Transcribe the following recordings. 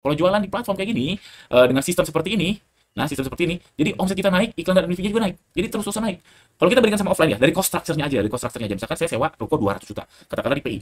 Kalau jualan di platform kayak gini, dengan sistem seperti ini, nah sistem seperti ini, jadi omset kita naik, iklan dan revenue juga naik. Jadi terus-terusan naik. Kalau kita bandingkan sama offline ya, dari cost structure-nya aja, misalkan saya sewa toko 200 juta, katakanlah di PI.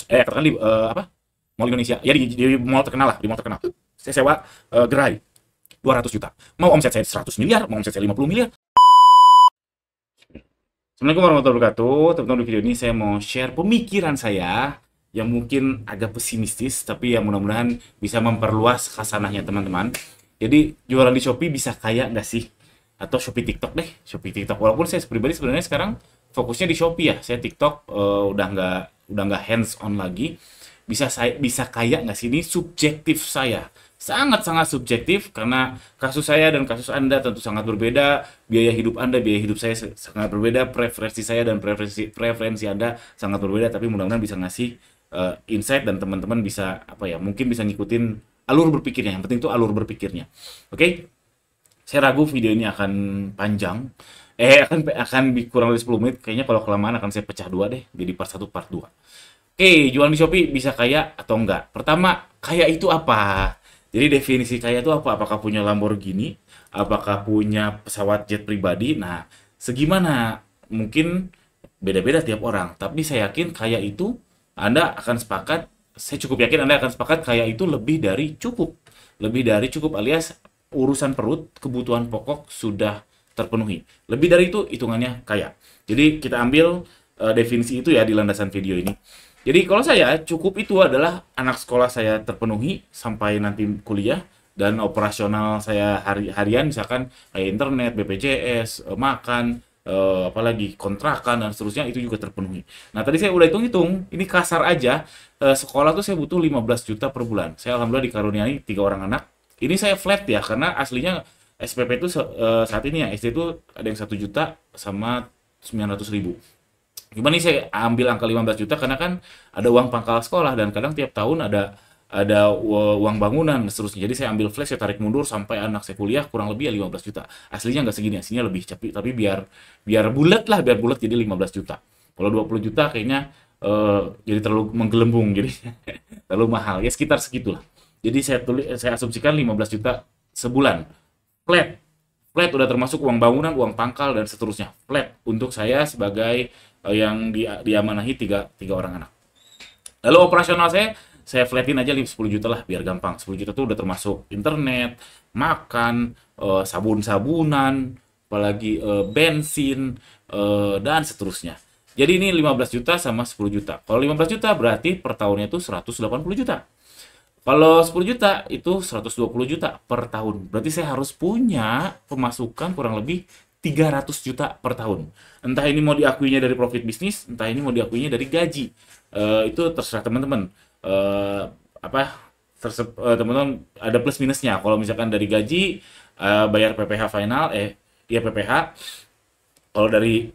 Katakanlah di apa? Mall Indonesia. Ya di mall terkenal lah, di mall terkenal. Saya sewa gerai 200 juta. Mau omset saya 100 miliar, mau omset saya 50 miliar. Assalamualaikum warahmatullahi wabarakatuh. Teman-teman, di video ini saya mau share pemikiran saya yang mungkin agak pesimistis, tapi yang mudah-mudahan bisa memperluas khasanahnya teman-teman. Jadi, jualan di Shopee bisa kaya nggak sih? Atau Shopee TikTok deh, Shopee TikTok. Walaupun saya pribadi sebenarnya sekarang fokusnya di Shopee ya. Saya TikTok udah nggak hands on lagi. Bisa kaya nggak sih? Ini subjektif saya, sangat-sangat subjektif karena kasus saya dan kasus Anda tentu sangat berbeda, biaya hidup Anda, biaya hidup saya sangat berbeda, preferensi saya dan preferensi Anda sangat berbeda, tapi mudah-mudahan bisa ngasih insight dan teman-teman bisa apa ya, mungkin bisa ngikutin alur berpikirnya. Yang penting itu alur berpikirnya. Oke? Saya ragu video ini akan panjang. Akan kurang lebih 10 menit. Kayaknya kalau kelamaan akan saya pecah dua deh, jadi part satu part 2. Oke, jualan di Shopee bisa kaya atau enggak? Pertama, kaya itu apa? Jadi definisi kaya itu apa? Apakah punya Lamborghini? Apakah punya pesawat jet pribadi? Nah, segimana? Mungkin beda-beda tiap orang. Tapi saya yakin kaya itu Anda akan sepakat, saya cukup yakin Anda akan sepakat kaya itu lebih dari cukup. Lebih dari cukup alias urusan perut, kebutuhan pokok sudah terpenuhi. Lebih dari itu, hitungannya kaya. Jadi kita ambil definisi itu ya di landasan video ini. Jadi kalau saya cukup itu adalah anak sekolah saya terpenuhi sampai nanti kuliah dan operasional saya harian misalkan kayak internet, BPJS, makan, apalagi kontrakan dan seterusnya itu juga terpenuhi. Nah, tadi saya udah hitung-hitung, ini kasar aja, sekolah tuh saya butuh 15 juta per bulan. Saya alhamdulillah dikaruniai 3 orang anak. Ini saya flat ya karena aslinya SPP itu saat ini ya SD itu ada yang 1 juta sama 900 ribu. Gimana nih saya ambil angka 15 juta karena kan ada uang pangkal sekolah dan kadang tiap tahun ada uang bangunan dan seterusnya. Jadi saya ambil flash, saya tarik mundur sampai anak saya kuliah kurang lebih ya 15 juta. Aslinya nggak segini, aslinya lebih tapi biar biar bulat lah, biar bulat jadi 15 juta. Kalau 20 juta kayaknya jadi terlalu menggelembung, jadi terlalu mahal. Ya sekitar segitulah. Jadi saya asumsikan 15 juta sebulan. Flat. Flat udah termasuk uang bangunan, uang pangkal dan seterusnya. Flat untuk saya sebagai yang diamanahi tiga orang anak. Lalu operasional saya flatin aja 10 juta lah biar gampang. 10 juta tuh udah termasuk internet, makan, sabun-sabunan, apalagi bensin dan seterusnya. Jadi ini 15 juta sama 10 juta. Kalau 15 juta berarti per tahunnya itu 180 juta. Kalau 10 juta itu 120 juta per tahun. Berarti saya harus punya pemasukan kurang lebih 300 juta per tahun. Entah ini mau diakuinya dari profit bisnis, entah ini mau diakuinya dari gaji. Itu terserah teman-teman. Apa teman-teman ada plus minusnya. Kalau misalkan dari gaji bayar PPh final, ya PPh. Kalau dari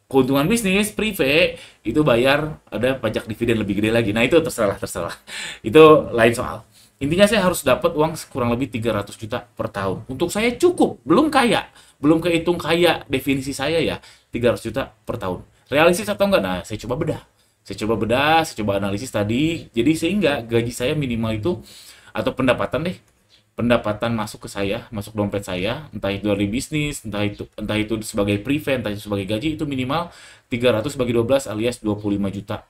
keuntungan bisnis prive itu bayar ada pajak dividen lebih gede lagi. Nah, itu terserah. Itu lain soal. Intinya saya harus dapat uang kurang lebih 300 juta per tahun. Untuk saya cukup, belum kaya. Belum kehitung kaya definisi saya ya, 300 juta per tahun. Realistis atau enggak? Nah, saya coba analisis tadi. Jadi sehingga gaji saya minimal itu atau pendapatan deh, pendapatan masuk ke saya, masuk dompet saya, entah itu dari bisnis, entah itu sebagai prevent, entah itu sebagai gaji, itu minimal 300 bagi 12 alias 25 juta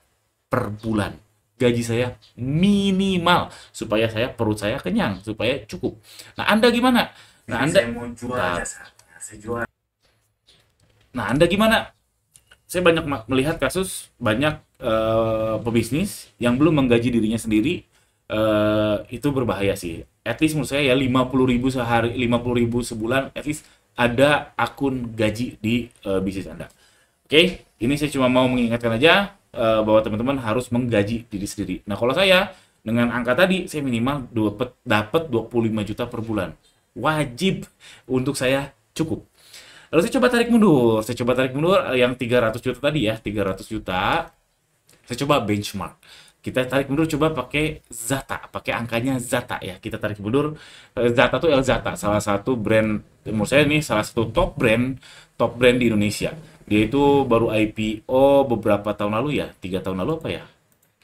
per bulan. Gaji saya minimal supaya perut saya kenyang, supaya cukup. Nah, Anda gimana? Nah, Anda Saya mau jual nah, jasa. Saya jual. nah, Anda gimana? Saya banyak melihat kasus banyak pebisnis yang belum menggaji dirinya sendiri, itu berbahaya sih. At least menurut saya ya 50 ribu sehari, 50 ribu sebulan, at least ada akun gaji di bisnis Anda. Oke, ini saya cuma mau mengingatkan aja bahwa teman-teman harus menggaji diri sendiri. Nah, kalau saya dengan angka tadi, saya minimal dapat 25 juta per bulan. Wajib untuk saya cukup. Lalu saya coba tarik mundur yang 300 juta tadi ya, 300 juta. Saya coba benchmark. Kita tarik mundur coba pakai Zata, pakai angkanya Zata ya. Kita tarik mundur Zata tuh Zata, salah satu brand menurut saya ini salah satu top brand di Indonesia. Dia itu baru IPO beberapa tahun lalu ya, 3 tahun lalu apa ya?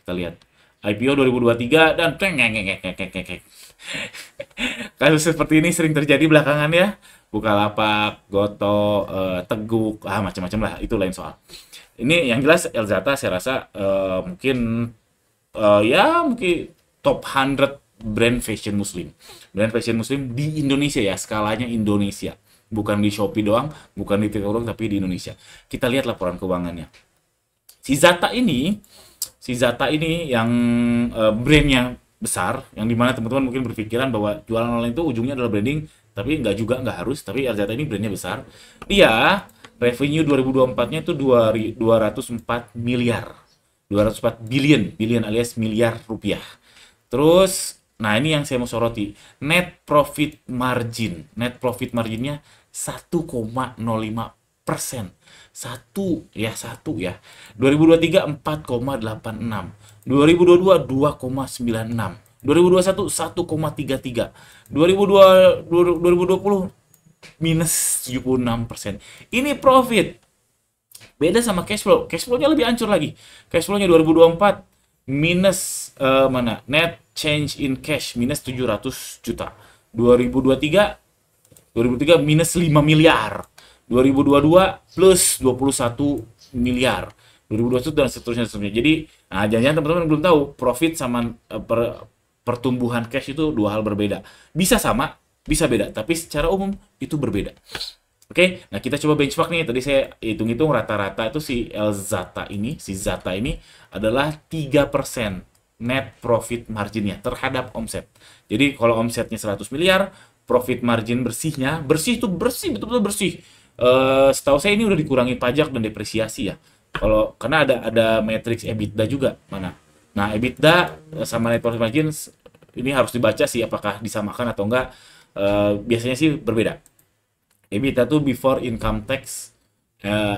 Kita lihat. IPO 2023 dan kasus seperti ini sering terjadi belakangan ya. Bukalapak, Goto, Teguk, macam-macam lah, itu lain soal. Ini yang jelas Elzata saya rasa mungkin ya mungkin top 100 brand fashion muslim. Brand fashion muslim di Indonesia ya, skalanya Indonesia. Bukan di Shopee doang, bukan di TikTok doang, tapi di Indonesia. Kita lihat laporan keuangannya. Si Zata ini yang brandnya besar, yang dimana teman-teman mungkin berpikiran bahwa jualan online itu ujungnya adalah branding, tapi nggak juga, nggak harus. Tapi Zata ini brandnya besar. Dia revenue 2024-nya itu 204 miliar. 204 billion alias miliar rupiah. Terus, nah ini yang saya mau soroti. Net profit margin. Net profit marginnya 1,05%. Satu ya. 2023 4,86. 2022 2,96. 2021 1,33. 2020 minus 76%. Ini profit. Beda sama cash flow. Cash flow-nya lebih hancur lagi. Cash flow-nya 2024 minus mana? Net change in cash minus 700 juta. 2023 minus 5 miliar. 2022 plus 21 miliar. 2021 dan seterusnya. Jadi, jangan-jangan teman-teman belum tahu profit sama pertumbuhan cash itu dua hal berbeda. Bisa sama, bisa beda, tapi secara umum itu berbeda. Oke, nah kita coba benchmark nih. Tadi saya hitung-hitung rata-rata itu si Zata ini adalah 3% net profit marginnya terhadap omset. Jadi kalau omsetnya 100 miliar, profit margin bersih itu bersih, betul-betul bersih. Setahu saya ini udah dikurangi pajak dan depresiasi ya. Karena ada matriks EBITDA juga mana. Nah, EBITDA sama net profit margin ini harus dibaca sih apakah disamakan atau enggak. Biasanya sih berbeda. EBITDA itu before income tax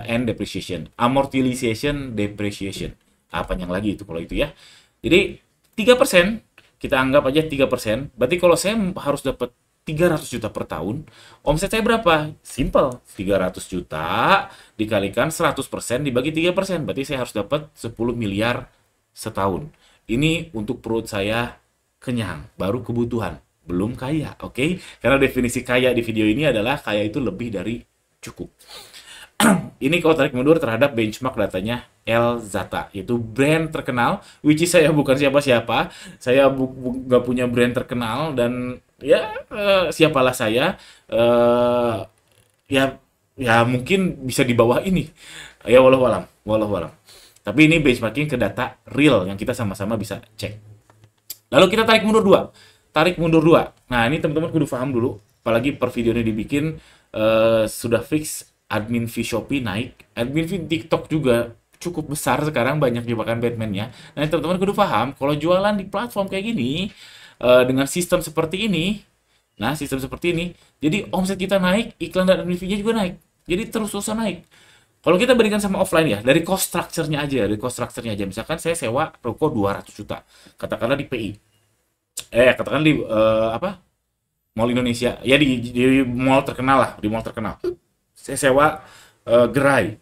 and depreciation. Amortization, depreciation. Panjang lagi itu kalau itu ya. Jadi 3%, kita anggap aja 3%. Berarti kalau saya harus dapat 300 juta per tahun, omset saya berapa? Simple, 300 juta dikalikan 100% dibagi 3%. Berarti saya harus dapat 10 miliar setahun. Ini untuk perut saya kenyang, baru kebutuhan. Belum kaya, oke? Karena definisi kaya di video ini adalah kaya itu lebih dari cukup. Ini kalau tarik mundur terhadap benchmark datanya Elzata, yaitu brand terkenal, which is saya bukan siapa-siapa, saya nggak punya brand terkenal, dan ya siapalah saya, ya mungkin bisa di bawah ini, ya walau alam. Tapi ini benchmarking ke data real yang kita sama-sama bisa cek. Lalu kita tarik mundur dua. Nah, ini teman-teman kudu paham dulu, apalagi per video ini dibikin sudah fix admin fee Shopee naik, admin fee TikTok juga cukup besar sekarang, banyak jebakan Batman-nya. Nah, teman-teman kudu paham kalau jualan di platform kayak gini dengan sistem seperti ini, jadi omset kita naik, iklan dan admin fee-nya juga naik. Jadi terus-terusan naik. Kalau kita bandingkan sama offline ya, dari cost structure-nya aja, misalkan saya sewa ruko 200 juta, katakanlah di PI. Katakan di Mall Indonesia, ya di mall terkenal lah, saya sewa gerai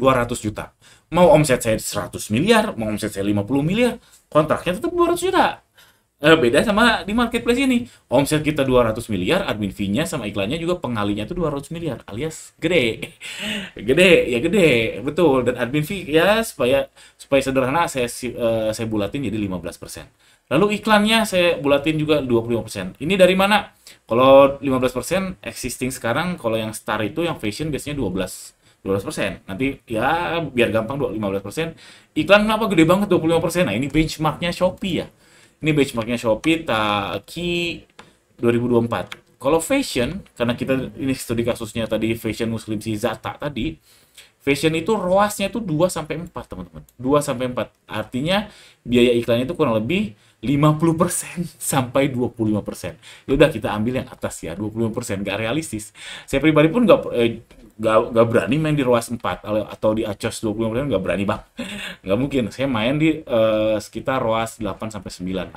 200 juta. Mau omset saya 100 miliar, mau omset saya 50 miliar, kontraknya tetap 200 juta. Beda sama di marketplace ini. Omset kita 200 miliar, admin fee-nya sama iklannya juga pengalinya itu 200 miliar, alias gede. Gede, betul. Dan admin fee ya supaya sederhana saya bulatin jadi 15%. Lalu iklannya saya bulatin juga 25%. Ini dari mana? Kalau 15% existing sekarang, kalau yang star itu yang fashion biasanya 12%. Nanti ya biar gampang 15%. Iklan kenapa gede banget 25%? Nah, ini benchmarknya Shopee ya. Ini benchmarknya Shopee Taki 2024. Kalau fashion, karena kita ini studi kasusnya tadi fashion muslim si Zata tadi, fashion itu ROAS-nya itu 2-4, teman-teman. 2-4. Artinya biaya iklannya itu kurang lebih 50% sampai 25%. Ya udah kita ambil yang atas ya, 25%, nggak realistis. Saya pribadi pun nggak berani main di ROAS 4 atau di ACOS 25%, nggak berani bang. Nggak mungkin. Saya main di sekitar ROAS 8-9 lah.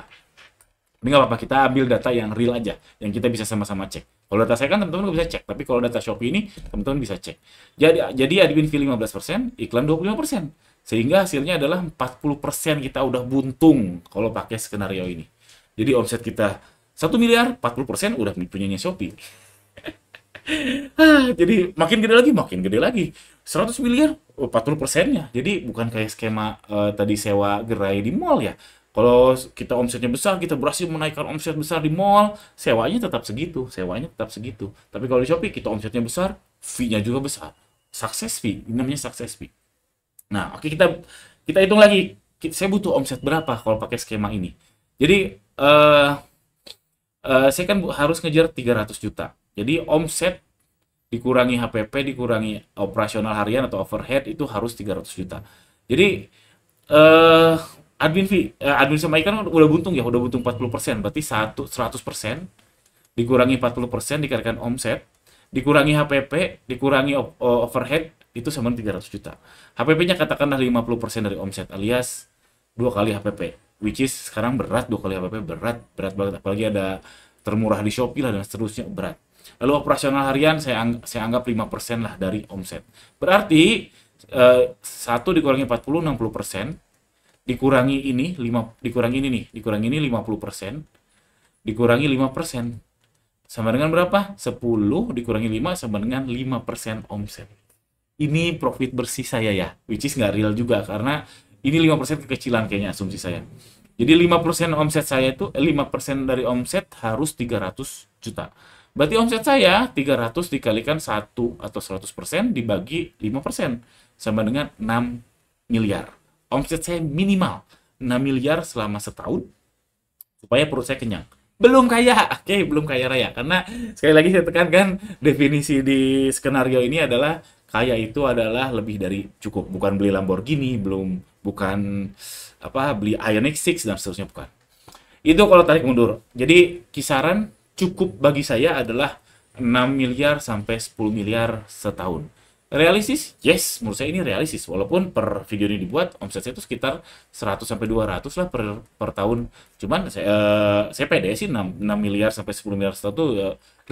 Ini nggak apa-apa, kita ambil data yang real aja, yang kita bisa sama-sama cek. Kalau data saya kan teman-teman nggak bisa cek, tapi kalau data Shopee ini teman-teman bisa cek. Jadi admin fee 15%, iklan 25%. Sehingga hasilnya adalah 40% kita udah buntung kalau pakai skenario ini. Jadi omset kita 1 miliar, 40% udah punyanya Shopee. Jadi makin gede lagi. 100 miliar, 40%-nya. Jadi bukan kayak skema tadi sewa gerai di mall ya. Kalau kita omsetnya besar, kita berhasil menaikkan omset besar di mall, sewanya tetap segitu, sewanya tetap segitu. Tapi kalau di Shopee, kita omsetnya besar, fee-nya juga besar. Success fee, ini namanya success fee. Nah, oke, kita hitung lagi. Saya butuh omset berapa kalau pakai skema ini. Jadi, saya kan harus ngejar 300 juta. Jadi omset dikurangi HPP, dikurangi operasional harian atau overhead itu harus 300 juta. Jadi admin fee, admin sama ikan udah buntung ya, udah buntung 40%, berarti 100% dikurangi 40% dikalikan omset, dikurangi HPP, dikurangi overhead itu sama dengan 300 juta. HPP-nya katakanlah 50% dari omset alias 2 kali HPP, which is sekarang berat, 2 kali HPP berat banget, apalagi ada termurah di Shopee lah dan seterusnya, berat. Lalu operasional harian saya anggap 5% lah dari omset. Berarti 1 dikurangi 40, 60%, dikurangi ini 50%, dikurangi 5%. Sama dengan berapa? 10 dikurangi 5 sama dengan 5% omset. Ini profit bersih saya ya, which is nggak real juga, karena ini 5% kekecilan kayaknya asumsi saya. Jadi 5% omset saya itu, 5% dari omset harus 300 juta. Berarti omset saya 300 dikalikan 1 atau 100% dibagi 5%, sama dengan 6 miliar. Omset saya minimal 6 miliar selama setahun, supaya perut saya kenyang. Belum kaya, oke, belum kaya raya. Karena sekali lagi saya tekankan, definisi di skenario ini adalah kaya itu adalah lebih dari cukup. Bukan beli Lamborghini, bukan beli Ioniq 6 dan seterusnya, bukan. Itu kalau tarik mundur. Jadi kisaran cukup bagi saya adalah 6 miliar sampai 10 miliar setahun. Realistis? Yes, menurut saya ini realistis. Walaupun per video ini dibuat, omset saya itu sekitar 100 sampai 200 lah per tahun. Cuman saya pede sih 6 miliar sampai 10 miliar setahun itu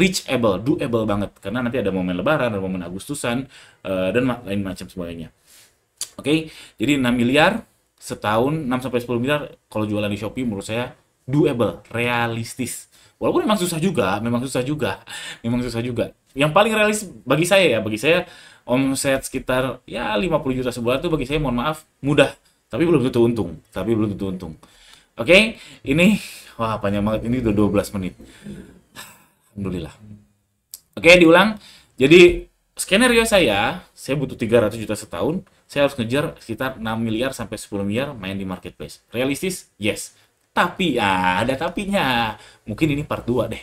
reachable, doable banget. Karena nanti ada momen lebaran, ada momen Agustusan, dan lain macam sebagainya. Oke, jadi 6 miliar setahun, 6 sampai 10 miliar kalau jualan di Shopee menurut saya doable, realistis. Walaupun memang susah juga. Yang paling realistis bagi saya omset sekitar ya 50 juta sebulan tuh bagi saya, mohon maaf, mudah, tapi belum tentu untung. Oke, ini wah panjang banget, ini udah 12 menit. Alhamdulillah. Oke, diulang. Jadi skenario saya butuh 300 juta setahun, saya harus ngejar sekitar 6 miliar sampai 10 miliar main di marketplace. Realistis? Yes. Tapi ada tapinya. Mungkin ini part 2 deh.